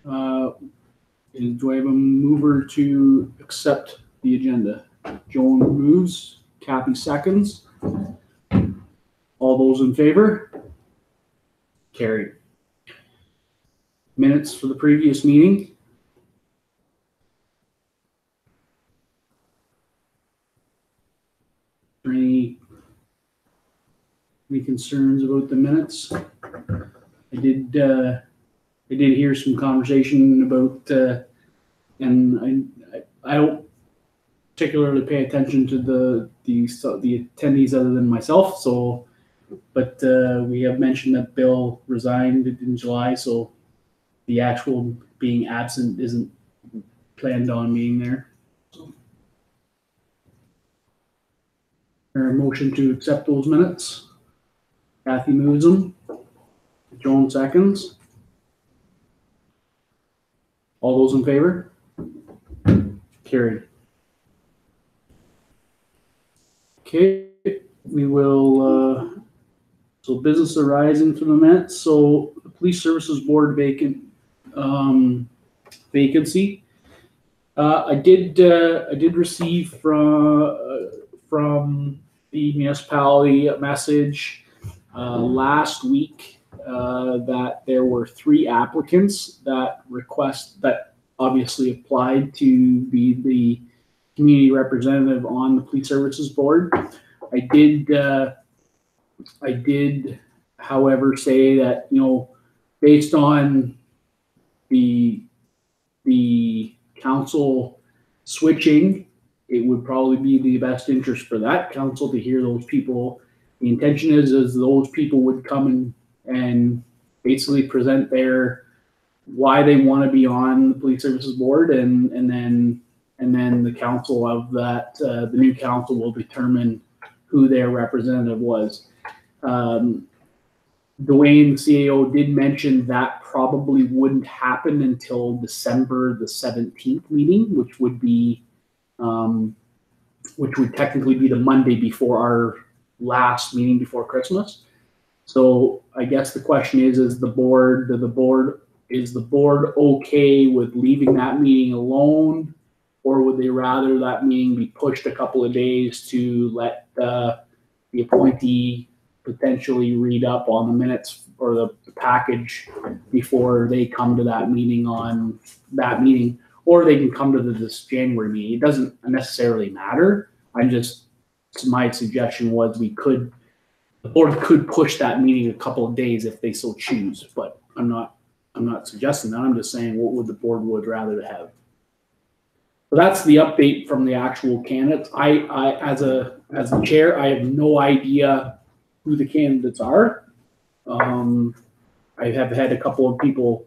Do I have a mover to accept the agenda? Joan moves, Kathy seconds. All those in favor? Carried. Minutes for the previous meeting. Any concerns about the minutes? I did hear some conversation about, and I don't particularly pay attention to the attendees other than myself. So, but we have mentioned that Bill resigned in July, so the actual being absent isn't planned on being there. So, there a motion to accept those minutes? Kathy moves them. Joan seconds. All those in favor? Carried. Okay, we will, so business arising from the minutes. So the police services board vacancy. I did receive from the municipality a message last week that there were 3 applicants that obviously applied to be the community representative on the police services board. I did, however, say that, you know, based on the council switching, it would probably be the best interest for that council to hear those people. The intention is those people would come and basically present their why they want to be on the police services board, and then the council of that the new council will determine who their representative was. Dwayne, the CAO, did mention that probably wouldn't happen until December the 17th meeting, which would technically be the Monday before our last meeting before Christmas. So I guess the question is the board okay with leaving that meeting alone, or would they rather that meeting be pushed a couple of days to let the appointee potentially read up on the minutes or the package before they come to that meeting or they can come to this January meeting? It doesn't necessarily matter. My suggestion was the board could push that meeting a couple of days if they so choose, but I'm not suggesting that. I'm just saying what would the board would rather have. So that's the update from the actual candidates. I as the chair, I have no idea who the candidates are. I have had a couple of people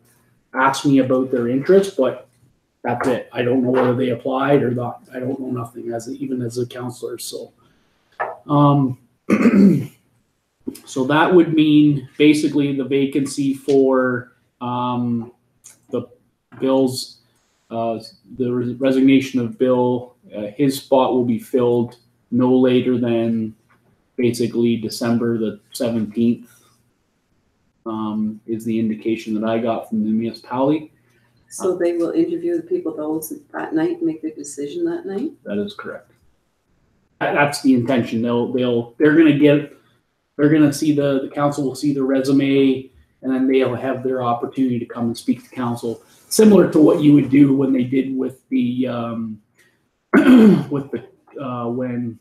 ask me about their interest, but that's it. I don't know whether they applied or not. I don't know nothing even as a counselor. So, so that would mean basically the vacancy for the Bill's, the resignation of Bill, his spot will be filled no later than basically December the 17th, is the indication that I got from the municipality. So they will interview the people that night and make their decision that night? That is correct. That's the intention. They're gonna see the council will see the resume, and then they'll have their opportunity to come and speak to council, similar to what you would do when they did with the when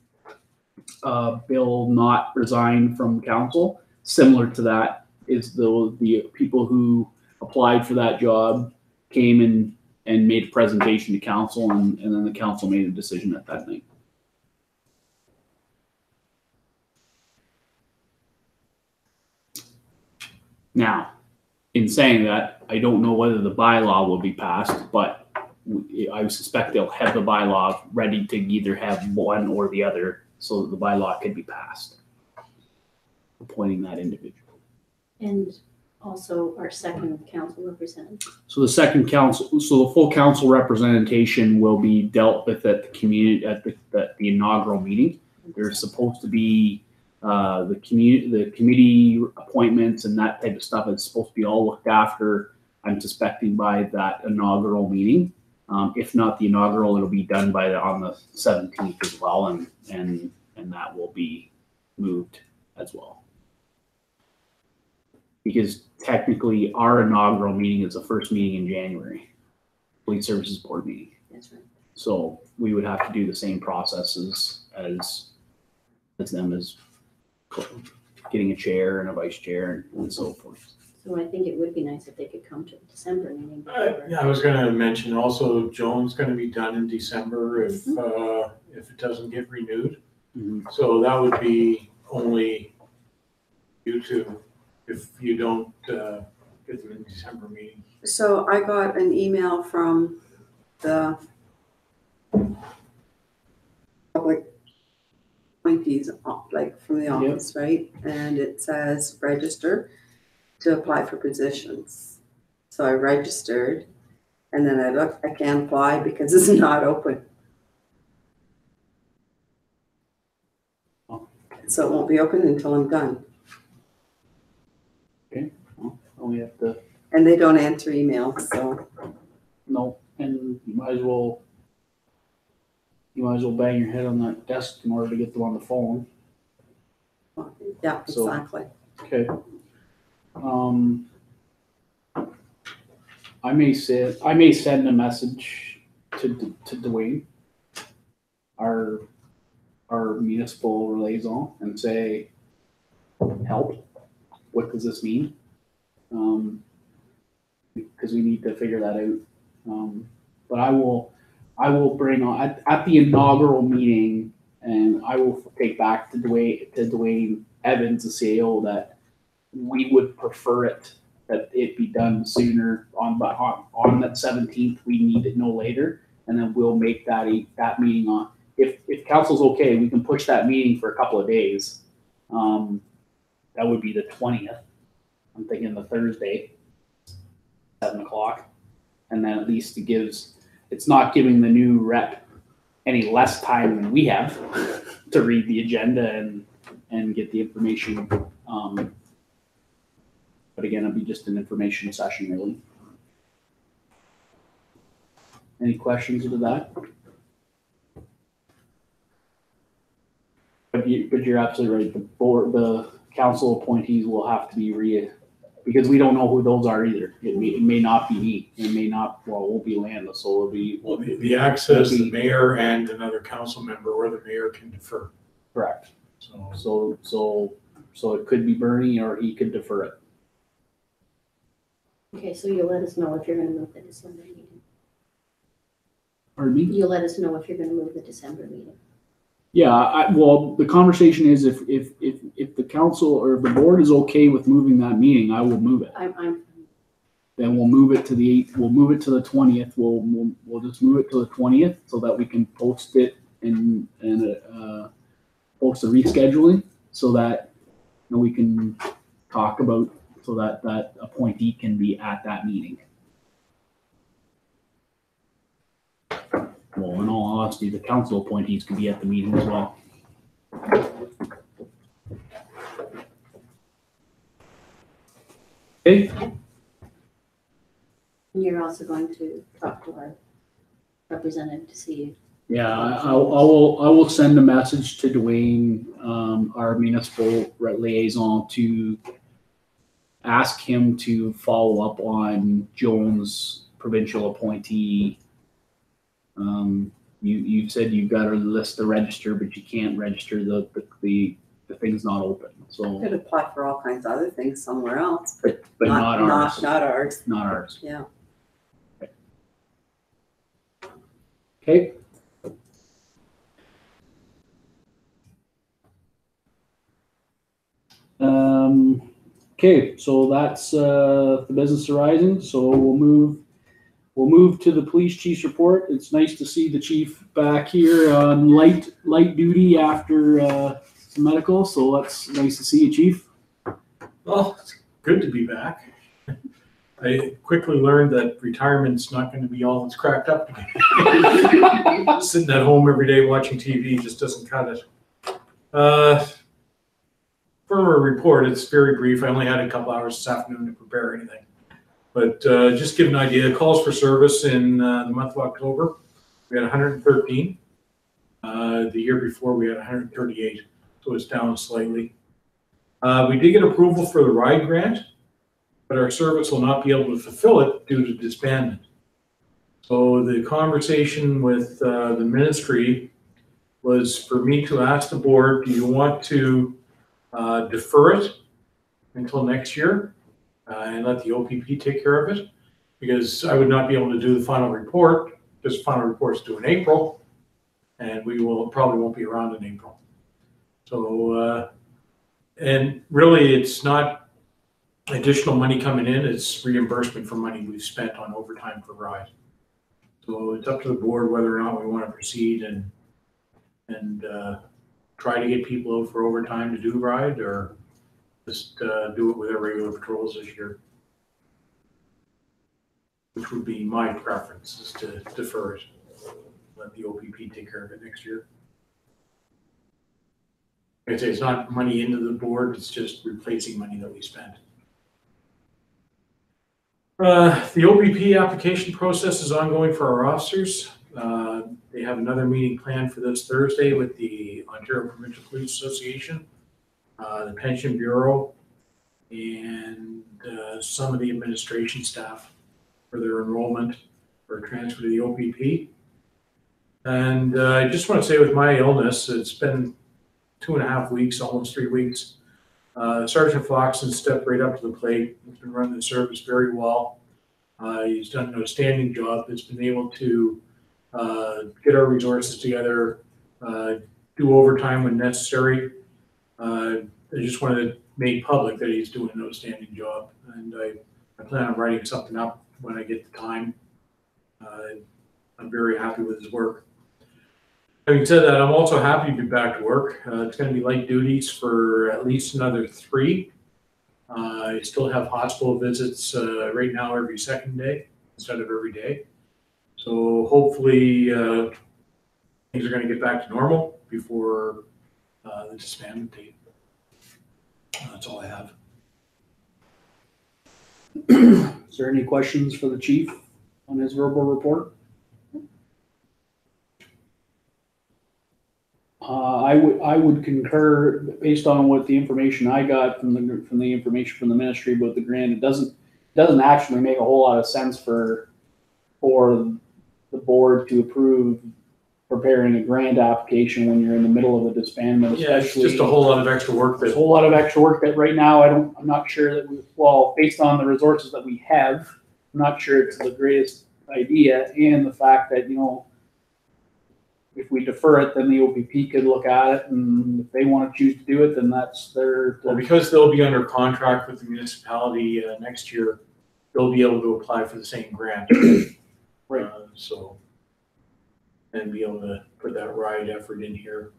Bill not resigned from council. Similar to that is the people who applied for that job came and made a presentation to council, and then the council made a decision at that night. Now, in saying that, I don't know whether the bylaw will be passed, but I suspect they'll have the bylaw ready to either have one or the other, so that the bylaw can be passed, appointing that individual. And also our second council representative. So the second council, so the full council representation will be dealt with at the community at the inaugural meeting. There's supposed to be the committee appointments and that type of stuff is supposed to be all looked after I'm suspecting by that inaugural meeting. If not the inaugural, it'll be done on the 17th as well, and that will be moved as well. Because technically our inaugural meeting is the first meeting in January, Police Services Board meeting. That's right. So we would have to do the same processes as them, as getting a chair and a vice chair and so forth. So I think it would be nice if they could come to the December meeting. before. Yeah, I was gonna mention also, Joan's gonna be done in December if it doesn't get renewed. Mhm. So that would be only you two, if you don't get them in December meeting. So I got an email from the public appointees, like from the office, right? And it says register to apply for positions. So I registered, and then I looked, I can't apply because it's not open. Oh. So it won't be open until I'm done. Well, we have to, And they don't answer emails, so no, and you might as well bang your head on that desk in order to get them on the phone. yeah, So- exactly. Okay. I may send a message to Dwayne, our municipal liaison, and say, help, what does this mean? Because we need to figure that out. But I will bring on at the inaugural meeting, and I will take back to Dwayne Evans, the CAO, that we would prefer that it be done sooner on that 17th. We need it no later, and then we'll make that meeting on. If council's okay, we can push that meeting for a couple of days. That would be the 20th. I'm thinking the Thursday, 7:00, and then at least it's not giving the new rep any less time than we have to read the agenda and get the information. But again, it'll be just an information session, really. Any questions to that? But you're absolutely right. The council appointees will have to be because we don't know who those are either. It may not be me. It won't be Landa, so it'll be. Well, the access, the mayor and another council member, or the mayor can defer. Correct. So So it could be Bernie, or he could defer it. Okay, so you'll let us know if you're gonna move the December meeting. Pardon me? You'll let us know if you're gonna move the December meeting. Yeah, well, the conversation is if the council or the board is okay with moving that meeting, I will move it. Then we'll move it to the 8th. We'll move it to the 20th. We'll just move it to the 20th so that we can post it and post the rescheduling so that we can talk about so that appointee can be at that meeting. Well, in all honesty, the council appointees could be at the meeting as well. Okay. And you're also going to talk to our representative to see. Yeah, I will send a message to Dwayne, our municipal liaison, to ask him to follow up on Joan's provincial appointee. You said you've got to list the register, but you can't register the thing's not open. So, Could apply for all kinds of other things somewhere else, but not ours. Not ours. Not ours. Yeah. Okay. Okay, so that's the business arising. So we'll move to the police chief's report. It's nice to see the chief back here on light duty after some medical. So that's nice to see you, chief. well, it's good to be back. I quickly learned that retirement's not going to be all it's cracked up to be. Sitting at home every day watching TV just doesn't cut it. For a report, it's very brief. I only had a couple hours this afternoon to prepare anything. But just give an idea, calls for service in the month of October, we had 113. The year before we had 138, so it's down slightly. We did get approval for the RIDE grant, but our service will not be able to fulfill it due to disbandment. So the conversation with the ministry was for me to ask the board, do you want to defer it until next year and let the OPP take care of it? Because I would not be able to do the final report, because the final report's due in April, and we probably won't be around in April. So, and really it's not additional money coming in, it's reimbursement for money we've spent on overtime for RIDE. So it's up to the board whether or not we want to proceed and try to get people out for overtime to do RIDE, or just do it with our regular patrols this year. Which would be my preference, is to defer it. Let the OPP take care of it next year. Like I say, it's not money into the board, it's just replacing money that we spent. The OPP application process is ongoing for our officers. They have another meeting planned for this Thursday with the Ontario Provincial Police Association, the Pension Bureau, and some of the administration staff for their enrollment or transfer to the OPP. And I just want to say, with my illness, it's been 2.5 weeks, almost 3 weeks. Sergeant Foxon stepped right up to the plate. He's been running the service very well. He's done an outstanding job. He's been able to get our resources together, do overtime when necessary. I just wanted to make public that he's doing an outstanding job, and I plan on writing something up when I get the time. I'm very happy with his work. Having said that, I'm also happy to be back to work. It's going to be light duties for at least another 3. I still have hospital visits right now every second day instead of every day. So hopefully things are going to get back to normal before the disbandment date. That's all I have. Is there any questions for the chief on his verbal report? I would concur, based on what the information I got from the information from the ministry about the grant. It doesn't actually make a whole lot of sense for the board to approve preparing a grant application when you're in the middle of a disbandment. Yeah, it's just a whole lot of extra work. There's a whole lot of extra work that right now I'm not sure that based on the resources that we have, I'm not sure it's the greatest idea, and the fact that, if we defer it, then the OPP could look at it, and if they want to choose to do it, then that's their. Well, because they'll be under contract with the municipality next year, they'll be able to apply for the same grant. Right. And be able to put that RIDE effort in here.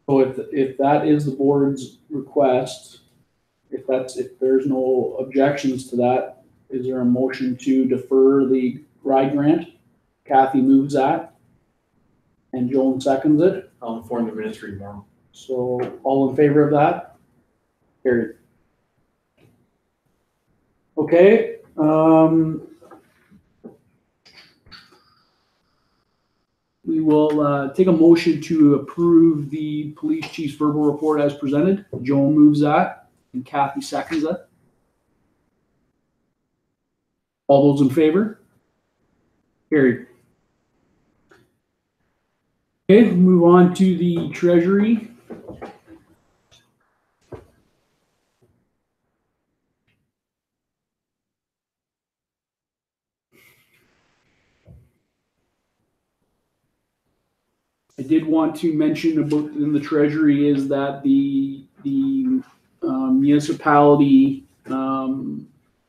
So if that is the board's request, if there's no objections to that, is there a motion to defer the RIDE grant? Kathy moves that, and Joan seconds it. I'll inform the ministry tomorrow. So all in favor of that? Carried. Okay. We will take a motion to approve the police chief's verbal report as presented. Joan moves that, and Kathy seconds it. All those in favor? Carried. Okay, move on to the treasury. I did want to mention about in the treasury is that the municipality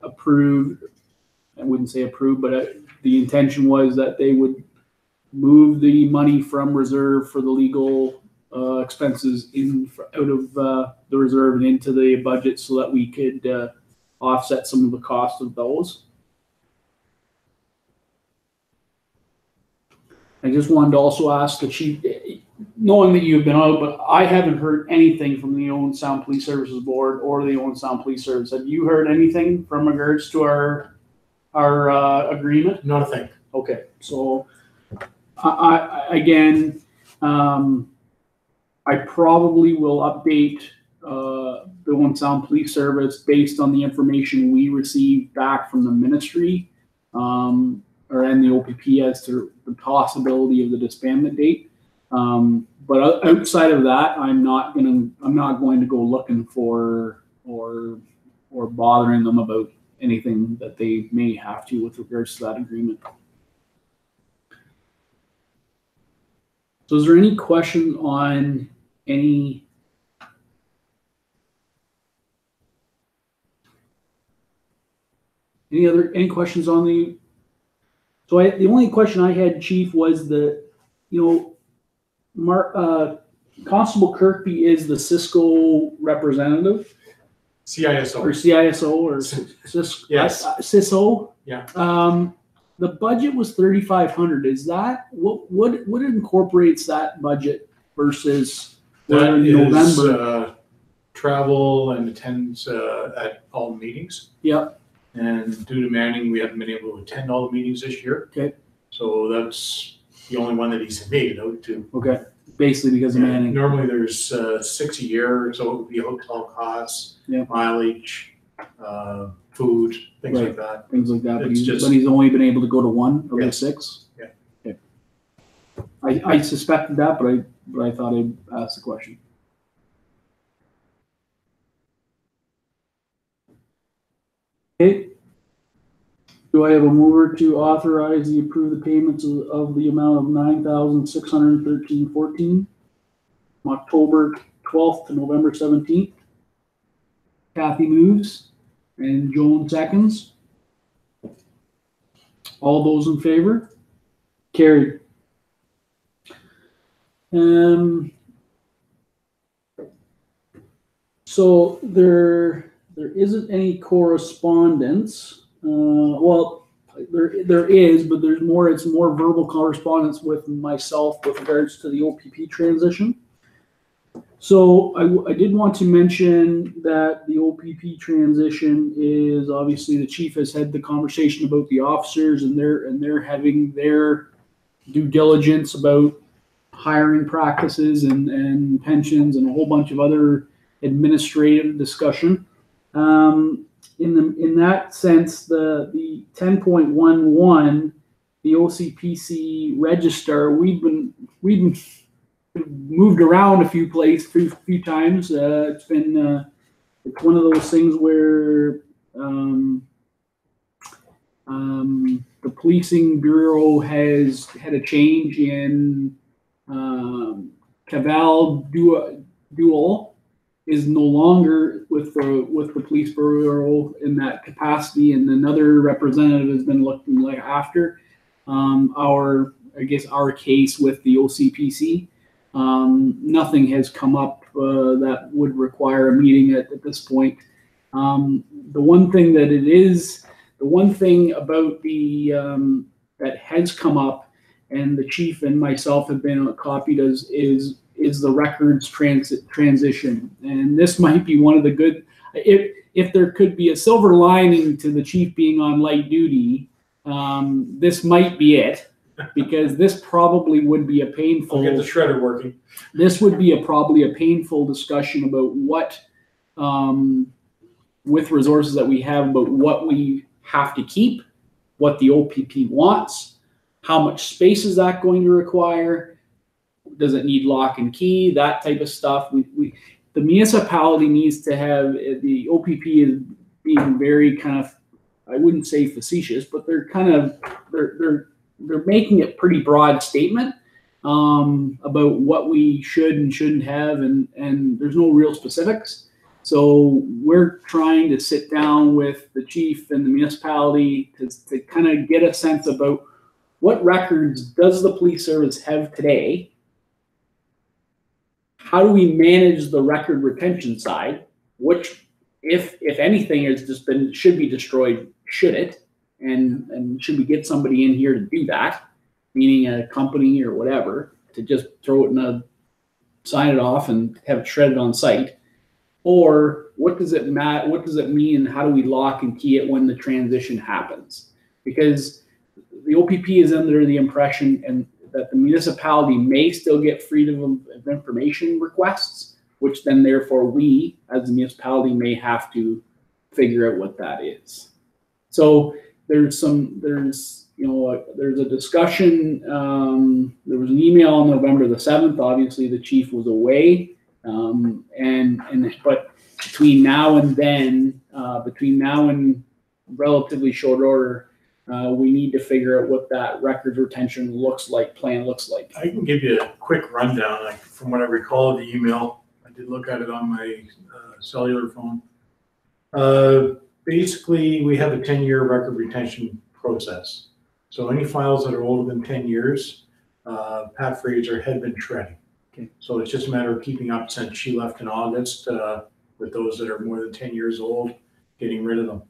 approved, I wouldn't say approved, but the intention was that they would move the money from reserve for the legal expenses out of the reserve and into the budget so that we could offset some of the cost of those. I just wanted to also ask the chief, knowing that you've been out, but I haven't heard anything from the Owen Sound Police Services Board or the Owen Sound Police Service. Have you heard anything from regards to our agreement? Not a thing. Okay, so I again, I probably will update the Owen Sound Police Service based on the information we received back from the ministry, and the OPP as to the possibility of the disbandment date. But outside of that, I'm not going to go looking for or bothering them about anything that they may have to with regards to that agreement. So is there any question on any questions on the, the only question I had, Chief, was Constable Kirkby is the Cisco representative, CISO. or CISO, or Cisco. Yes. CISO. Yeah. The budget was $3,500. Is that what incorporates that budget versus That is November? Travel and attendance at all meetings. Yep. And due to Manning, we haven't been able to attend all the meetings this year. Okay. So that's the only one that he's made it out to. Okay. Basically because of Yeah, Manning. normally there's 6 a year, so it would be hotel costs, Yeah. mileage, food, things Right. like that. Things like that. But It's he's, just- but he's only been able to go to one of the Yes. 6. Yeah. Okay. I suspected that, but I thought I'd ask the question. Okay. Do I have a mover to authorize the approve the payments of the amount of $9,613.14 from October 12th to November 17th? Kathy moves and Joan seconds. All those in favor? Carried. So there isn't any correspondence. Well, there is, but there's more. It's more verbal correspondence with myself with regards to the OPP transition. So I did want to mention that the OPP transition is obviously the chief has had the conversation about the officers and they're having their due diligence about hiring practices and pensions and a whole bunch of other administrative discussion. In that sense, the 10.11, the OCPC register, we've been moved around a few times. It's been it's one of those things where the policing bureau has had a change in Cavall Dual is no longer with the police bureau in that capacity, and another representative has been looking like after our case with the OCPC. Nothing has come up that would require a meeting at this point. The one thing about the that has come up, and the chief and myself have been copied as is the records transition, and this might be one of the good. If there could be a silver lining to the chief being on light duty, this might be it, because this probably would be a painful. I'll get the shredder working. This would be probably a painful discussion about what, with resources that we have, about what we have to keep, what the OPP wants, how much space is that going to require. Does it need lock and key? That type of stuff. The municipality needs to have, the OPP is being very kind of, I wouldn't say facetious, but they're making it pretty broad statement about what we should and shouldn't have, and there's no real specifics. So we're trying to sit down with the chief and the municipality to kind of get a sense about what records does the police service have today. How do we manage the record retention side? Which, if anything, should be destroyed, should it? And should we get somebody in here to do that? Meaning a company or whatever, to just throw it in a sign it off and have it shredded on site? Or what does it what does it mean, and how do we lock and key it when the transition happens? Because the OPP is under the impression and that the municipality may still get freedom of information requests, which then therefore we as a municipality may have to figure out what that is. So there's a discussion. There was an email on November the 7th. Obviously the chief was away. But between now and then, between now and relatively short order, we need to figure out what that records retention plan looks like. I can give you a quick rundown. Like, from what I recall of the email, I did look at it on my cellular phone. Basically, we have a 10-year record retention process. So any files that are older than 10 years, Pat Fraser had been shredding. Okay. So it's just a matter of keeping up since she left in August, with those that are more than 10 years old, getting rid of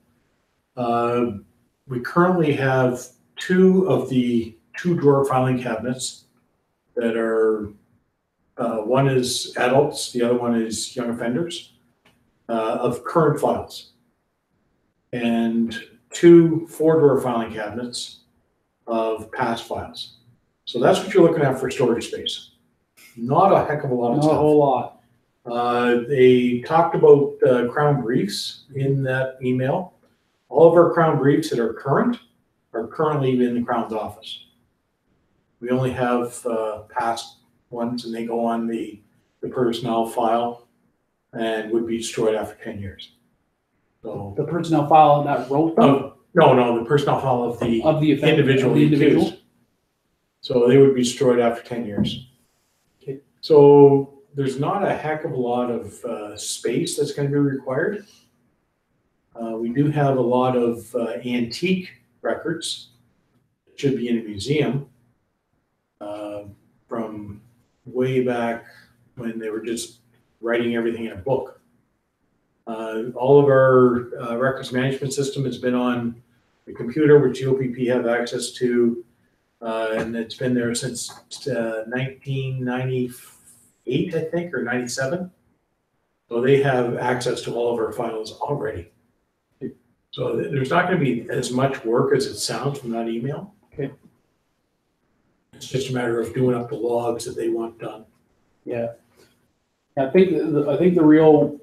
them. We currently have 2 of the 2-drawer filing cabinets that are, one is adults, the other one is young offenders, of current files. And 2 4-drawer filing cabinets of past files. So that's what you're looking at for storage space. Not a heck of a lot of Not stuff. a whole lot. They talked about Crown briefs in that email. All of our Crown briefs that are currently in the Crown's office. We only have past ones, and they go on the personnel file and would be destroyed after 10 years. So The personnel file that wrote them no, the personnel file of the individual. individual. So they would be destroyed after 10 years. Okay. So there's not a heck of a lot of space that's going to be required. We do have a lot of antique records that should be in a museum from way back when they were just writing everything in a book. All of our records management system has been on the computer, which the OPP have access to, and it's been there since 1998, I think, or 97. So they have access to all of our files already. So there's not going to be as much work as it sounds from that email. Okay. It's just a matter of doing up the logs that they want done. Yeah. I think the real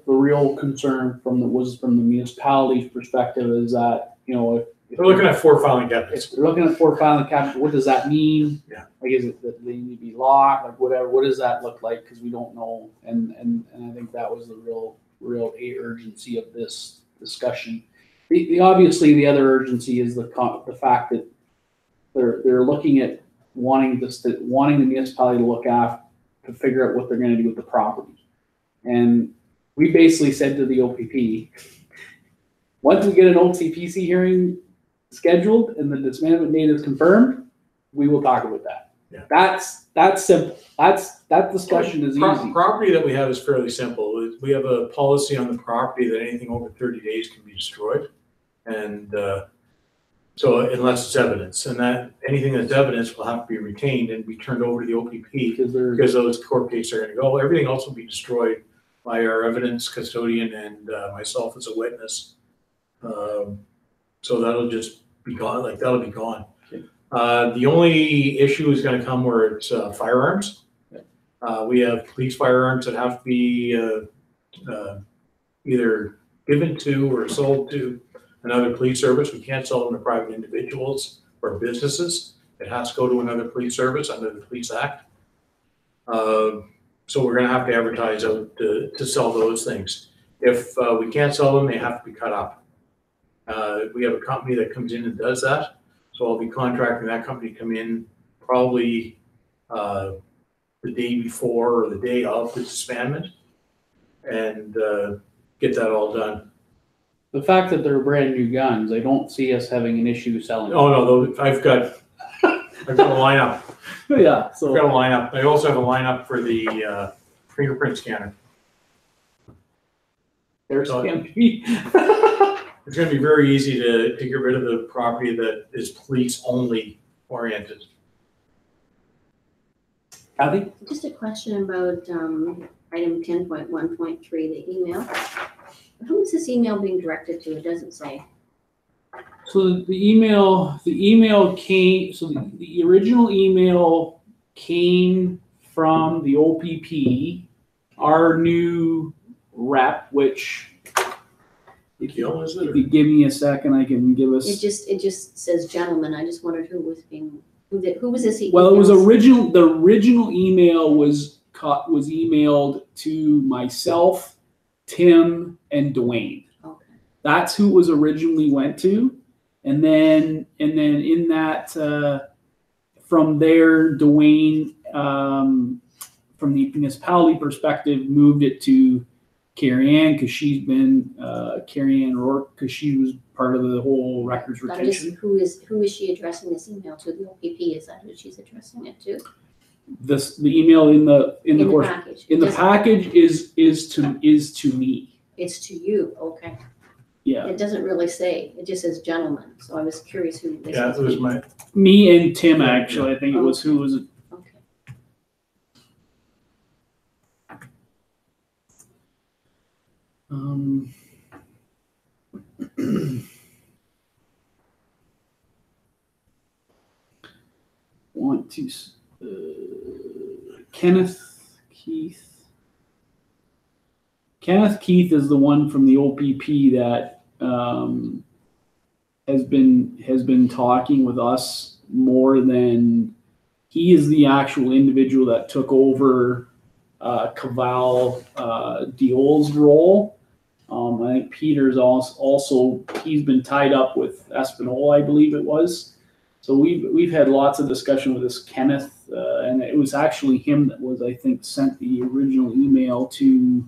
concern from the municipality's perspective is that, if They're looking at 4 filing cabinets. if they're looking at 4 filing cabinets, what does that mean? Yeah. Like, is it that they need to be locked? Like, whatever. What does that look like? Because we don't know. And I think that was the real urgency of this discussion. Obviously the other urgency is the fact that they're looking at wanting the municipality to look after, to figure out what they're going to do with the property. And we basically said to the OPP, once we get an OCPC hearing scheduled and the dismantlement date is confirmed, we will talk about that. Yeah. That's simple. That discussion is easy. Property that we have is fairly simple. We have a policy on the property that anything over 30 days can be destroyed. And so unless it's evidence, and that anything that's evidence will have to be retained and be turned over to the OPP because those court cases are going to go. Everything else will be destroyed by our evidence custodian and myself as a witness. So that'll just be gone. Like, that'll be gone. Okay. The only issue is going to come where it's firearms. Okay. We have police firearms that have to be either given to or sold to another police service. We can't sell them to private individuals or businesses. It has to go to another police service under the Police Act. So we're going to have to advertise out to sell those things. If we can't sell them, they have to be cut up. We have a company that comes in and does that. So I'll be contracting that company to come in probably the day before or the day of the disbandment and get that all done. The fact that they're brand new guns, I don't see us having an issue selling. Oh no, I've got a lineup. Yeah, so I've got a lineup. I also have a lineup for the fingerprint scanner. there's going to be. It's going to be very easy to get rid of the property that is police only oriented. Kathy? Just a question about item 10.1.3, the email. Who is this email being directed to? It doesn't say. So the email came, so the original email came from the OPP, our new rep, which Gil, is it? if you give me a second, I can give It us. just says gentleman. I just wondered who was who was this email? Well, it was the original email was emailed to myself, Tim, and Dwayne. Okay. That's who it was originally went to. And then in that, from there, Dwayne, from the municipality perspective, moved it to Carrie Ann because she's been Carrie Ann Rourke because she was part of the whole records But just, retention. who is she addressing this email to? The OPP, is that who she's addressing it to? The email in the course package. in the Just- package is to me. It's to you. Okay. Yeah, It doesn't really say. It just says gentleman. So I was curious who this Yeah, is. it was my, me and Tim actually. I think it was who was. Okay. Want to Kenneth Keith. Kenneth Keith is the one from the OPP that has been talking with us more than he is the actual individual that took over Caval Diol's role. I think Peter's also he's been tied up with Espanola, I believe it was. So we've had lots of discussion with this Kenneth, and it was actually him that was, I think, sent the original email to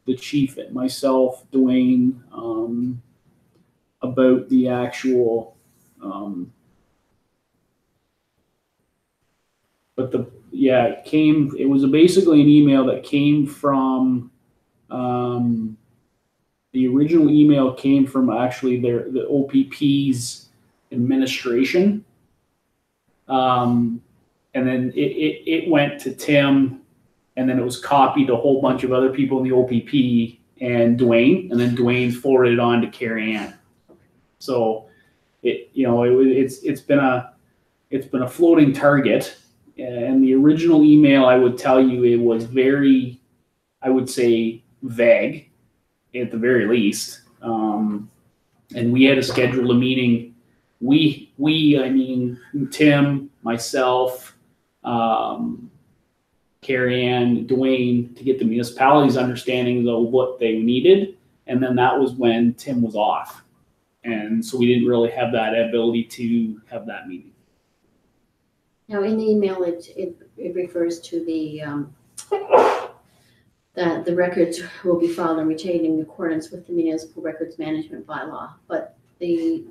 the chief and myself, Dwayne, about the actual. It was basically an email that came from. The original email came from actually the OPP's administration. And then it went to Tim, and then it was copied to a whole bunch of other people in the OPP and Dwayne, and then Dwayne forwarded it on to Carrie Ann. So it's been a floating target, and the original email, I would tell you, it was very, I would say, vague at the very least. And we had to schedule a meeting. I mean, Tim, myself, Carrie Ann, Dwayne, to get the municipality's understanding of what they needed. And then that was when Tim was off. And so we didn't really have that ability to have that meeting. Now, in the email, it refers to that the records will be filed and retained in accordance with the municipal records management bylaw, but the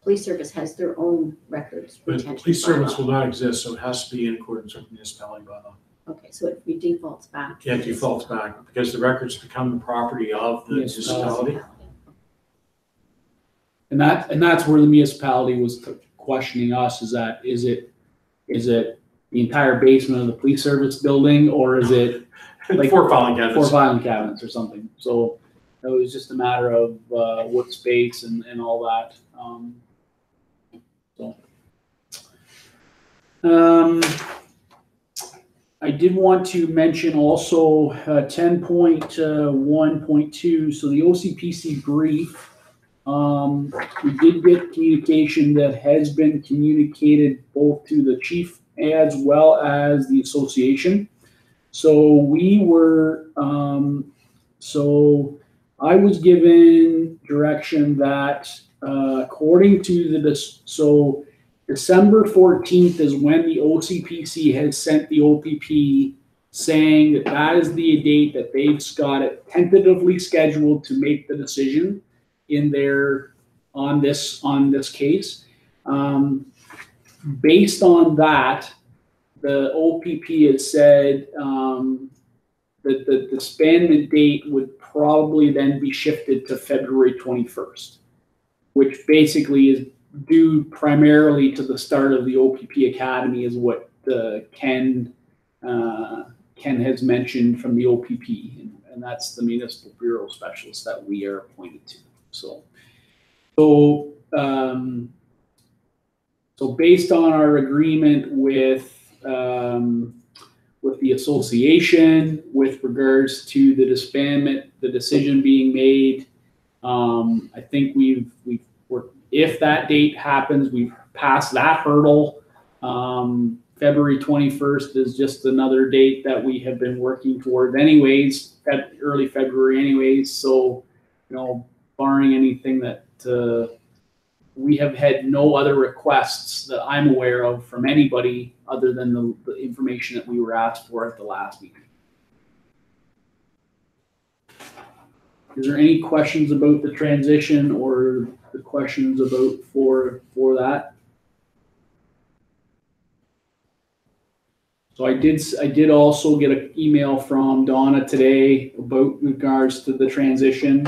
police service has their own records but retention police service bylaw. will not exist, so it has to be in accordance with municipality bylaw. Okay, so it defaults back. Yeah, it defaults back because the records become the property of the Yes, municipality. And that's where the municipality was questioning us, is it the entire basement of the police service building, or is it like 4 filing four cabinets. filing cabinets or something? So it was just a matter of what space and all that. I did want to mention also 10.1.2. So the OCPC brief, we did get communication that has been communicated both to the chief as well as the association. So we were, so I was given direction that according to so December 14th is when the OCPC has sent the OPP saying that that is the date that they've got it tentatively scheduled to make the decision in their on this case. Based on that, the OPP has said that the disbandment date would probably then be shifted to February 21st, which basically is due primarily to the start of the OPP Academy, is what Ken Ken has mentioned from the OPP, and that's the Municipal Bureau Specialist that we are appointed to. So based on our agreement with the association with regards to the disbandment, the decision being made, I think if that date happens, we've passed that hurdle. February 21st is just another date that we have been working toward anyways, early February anyways. So, barring anything that we have had no other requests that I'm aware of from anybody other than the information that we were asked for at the last meeting. Is there any questions about the transition or the questions about for that? So I did also get an email from Donna today about regards to the transition.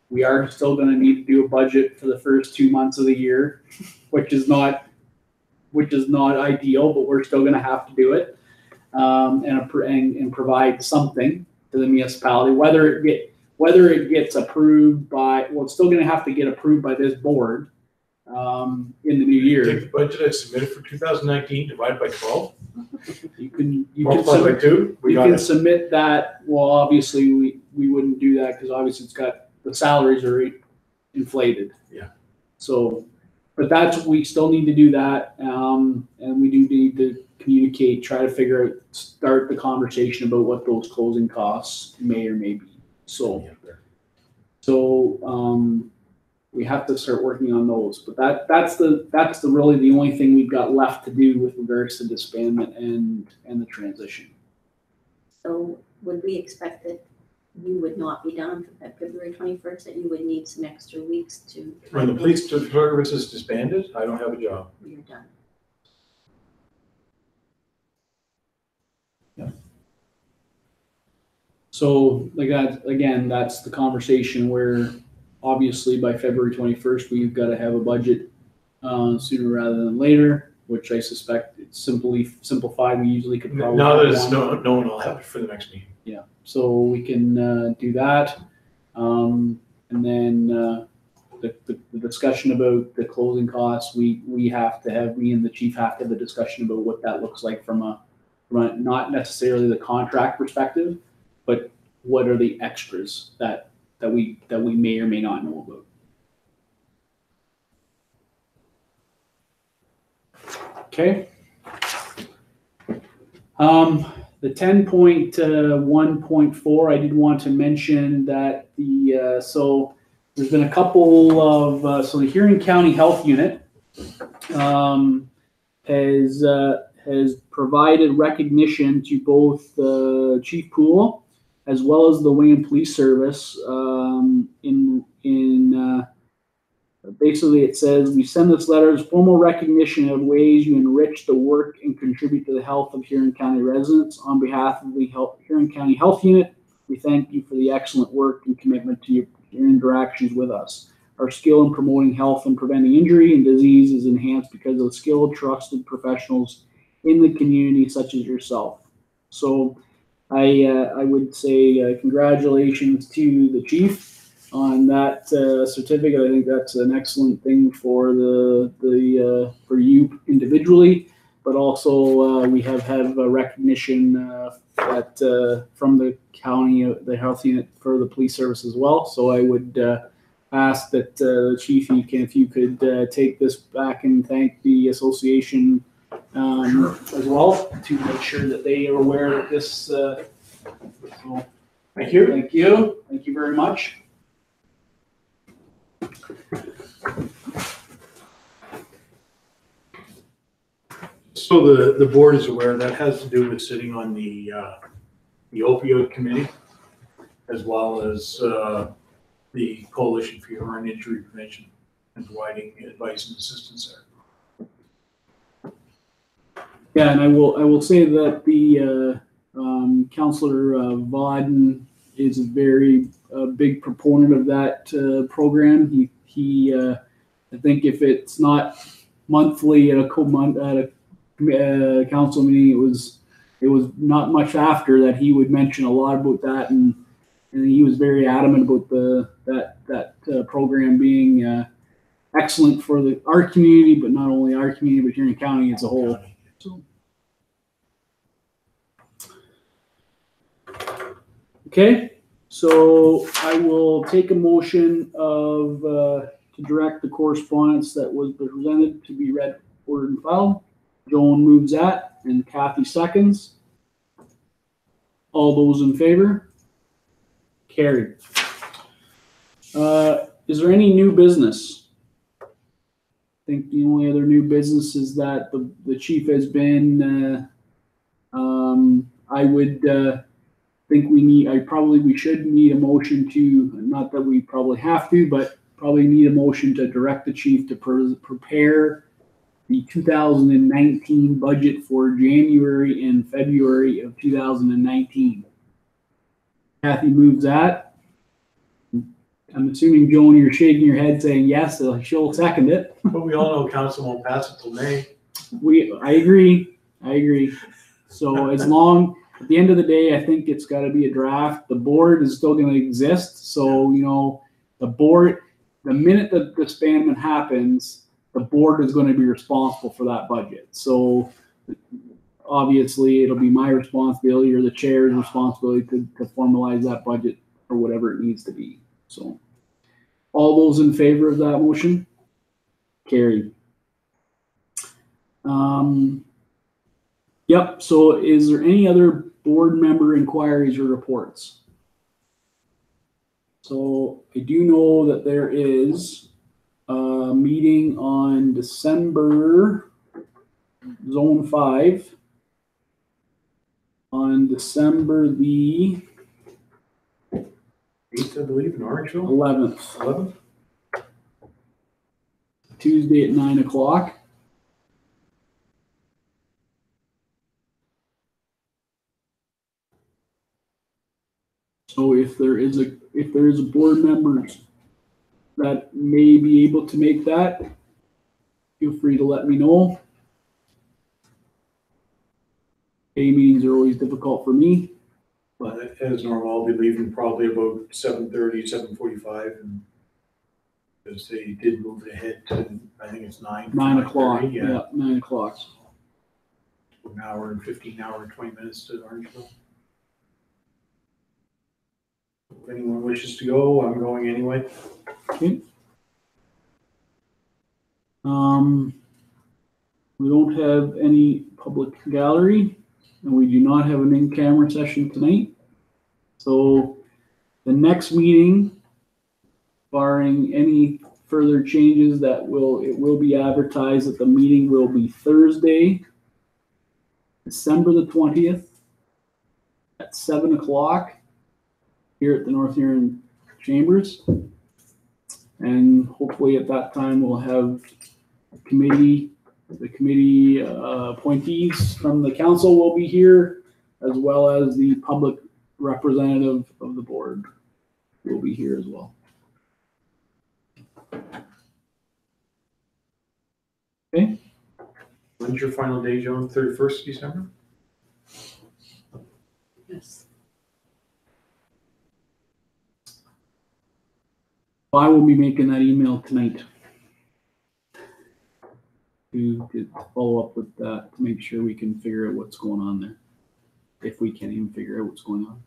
We are still going to need to do a budget for the first 2 months of the year, which is not ideal, but we're still going to have to do it and provide something to the municipality. Whether it gets approved by, it's still going to have to get approved by this board in the new year. Take the budget I submitted for 2019, divide by 12. You can Multiply by 2. You can submit that. Well, obviously we wouldn't do that because obviously it's got the salaries are inflated. Yeah. So, but we still need to do that, and we do need to communicate, try to start the conversation about what those closing costs may or may be. So, we have to start working on those. But that's really the only thing we've got left to do with regards to disbandment and the transition. So would we expect that you would not be done at February 21st, that you would need some extra weeks to? When the police service is disbanded, I don't have a job. You're done. Yeah. So again, that's the conversation where obviously by February 21st, we've got to have a budget sooner rather than later, which I suspect it's simplified. We usually could probably. Now that it's known, I'll have it for the next meeting. Yeah, so we can do that. And then the discussion about the closing costs, we have to have, me and the chief have to have a discussion about what that looks like from a not necessarily the contract perspective, but what are the extras that we may or may not know about. Okay. The 10.1.4, I did want to mention that so there's been a couple of, so the Huron County Health Unit has provided recognition to both Chief Poole as well as the Wayne Police Service basically it says, we send this letter as formal recognition of ways you enrich the work and contribute to the health of Huron County residents. On behalf of the Huron County Health Unit, we thank you for the excellent work and commitment to your interactions with us. Our skill in promoting health and preventing injury and disease is enhanced because of skilled, trusted professionals in the community such as yourself. So I would say congratulations to the chief on that certificate. I think that's an excellent thing for for you individually, but also we have had a recognition from the county, the health unit for the police service as well. So I would ask that Chief, if you could take this back and thank the association as well, to make sure that they are aware that this. So Thank you. Thank you. Thank you very much. So the board is aware that has to do with sitting on the opioid committee, as well as the Coalition for Huron Injury Prevention and providing advice and assistance there. Yeah, and I will say that the Councillor Vodden is a very big proponent of that program. He I think if it's not monthly at a council meeting, it was it was not much after that he would mention a lot about that, and he was very adamant about that program being excellent for our community, but not only our community, but here in the county as a whole. So. Okay, so I will take a motion of to direct the correspondence that was presented to be read, ordered, and filed. Joan moves that, and Kathy seconds. All those in favor? Carried. Is there any new business? I think the only other new business is that the chief has been. I would think we should need a motion to, not that we probably have to, but probably need a motion to direct the chief to prepare the 2019 budget for January and February of 2019. Kathy moves that. I'm assuming, Joan, you're shaking your head saying yes, so she'll second it. But we all know council won't pass it till May. I agree. So as long, at the end of the day, I think it's got to be a draft. The board is still going to exist. So, the board, the minute that the disbandment happens, the board is going to be responsible for that budget. So obviously it'll be my responsibility or the chair's responsibility to formalize that budget or whatever it needs to be. So all those in favor of that motion? Carried. Yep. So is there any other board member inquiries or reports? So I do know that there is a meeting on December, Zone 5, on December the 8th, I believe, in Orangeville. 11th. 11th? Tuesday at 9 o'clock. So if there is a board member that may be able to make that, feel free to let me know. Day meetings are always difficult for me. But as normal, I'll be leaving probably about 7:30, 7:45, and because they did move it ahead to, I think it's 9. 9 o'clock. 9:30, Yeah, 9 o'clock. An hour and 15, hour and 20 minutes to Orangeville. If anyone wishes to go, I'm going anyway. Okay. We don't have any public gallery, and we do not have an in-camera session tonight. So the next meeting, barring any further changes, it will be advertised that the meeting will be Thursday, December the 20th at 7 o'clock here at the North Huron Chambers. And hopefully at that time we'll have the committee appointees from the council will be here, as well as the public representative of the board will be here as well. Okay. When's your final day, Joan? 31st December? Yes. I will be making that email tonight to follow up with that, to make sure we can figure out what's going on there, if we can even figure out what's going on.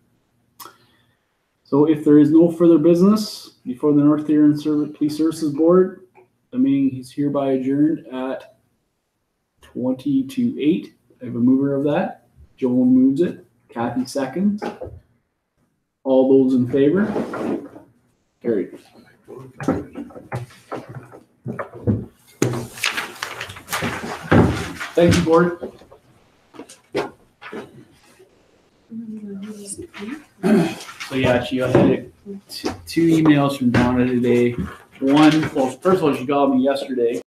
So if there is no further business before the North Huron Police Services Board, the meeting is hereby adjourned at 20 to 8. I have a mover of that. Joel moves it. Kathy seconds. All those in favor? Carried. Thank you, board. So yeah, she had two emails from Donna today. One, well, first of all, she called me yesterday.